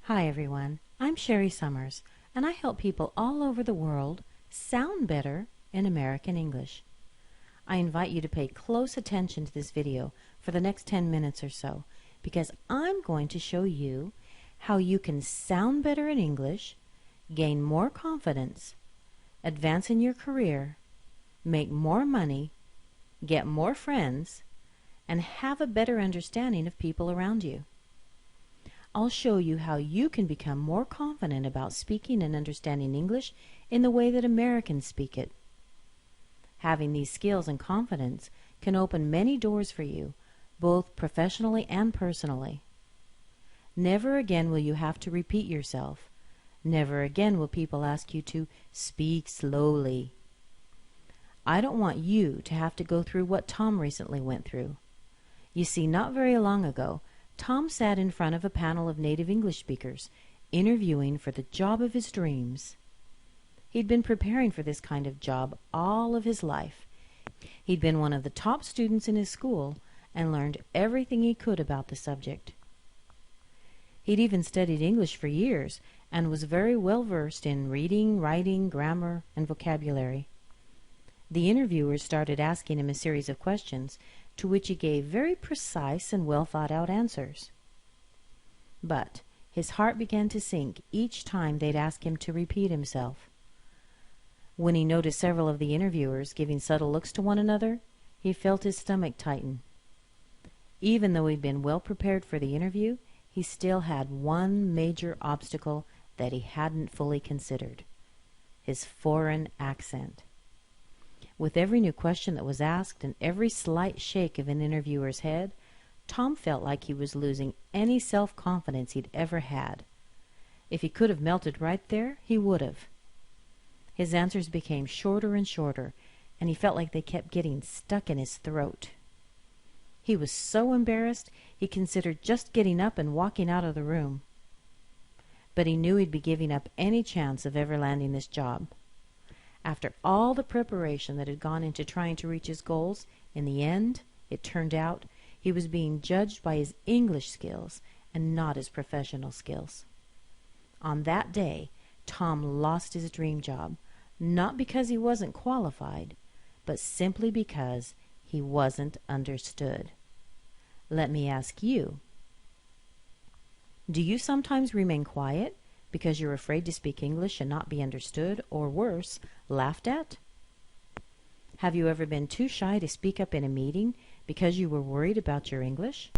Hi everyone, I'm Sherry Summers, and I help people all over the world sound better in American English. I invite you to pay close attention to this video for the next 10 minutes or so, because I'm going to show you how you can sound better in English, gain more confidence, advance in your career, make more money, get more friends, and have a better understanding of people around you. I'll show you how you can become more confident about speaking and understanding English in the way that Americans speak it. Having these skills and confidence can open many doors for you, both professionally and personally. Never again will you have to repeat yourself. Never again will people ask you to speak slowly. I don't want you to have to go through what Tom recently went through. You see, not very long ago, Tom sat in front of a panel of native English speakers, interviewing for the job of his dreams. He'd been preparing for this kind of job all of his life. He'd been one of the top students in his school and learned everything he could about the subject. He'd even studied English for years and was very well versed in reading, writing, grammar, and vocabulary. The interviewers started asking him a series of questions, to which he gave very precise and well-thought-out answers. But his heart began to sink each time they'd ask him to repeat himself. When he noticed several of the interviewers giving subtle looks to one another, he felt his stomach tighten. Even though he'd been well prepared for the interview, he still had one major obstacle that he hadn't fully considered: his foreign accent. With every new question that was asked and every slight shake of an interviewer's head, Tom felt like he was losing any self-confidence he'd ever had. If he could have melted right there, he would have. His answers became shorter and shorter, and he felt like they kept getting stuck in his throat. He was so embarrassed, he considered just getting up and walking out of the room. But he knew he'd be giving up any chance of ever landing this job. After all the preparation that had gone into trying to reach his goals, in the end, it turned out he was being judged by his English skills and not his professional skills. On that day, Tom lost his dream job, not because he wasn't qualified, but simply because he wasn't understood. Let me ask you, do you sometimes remain quiet because you're afraid to speak English and not be understood, or worse, laughed at? Have you ever been too shy to speak up in a meeting because you were worried about your English?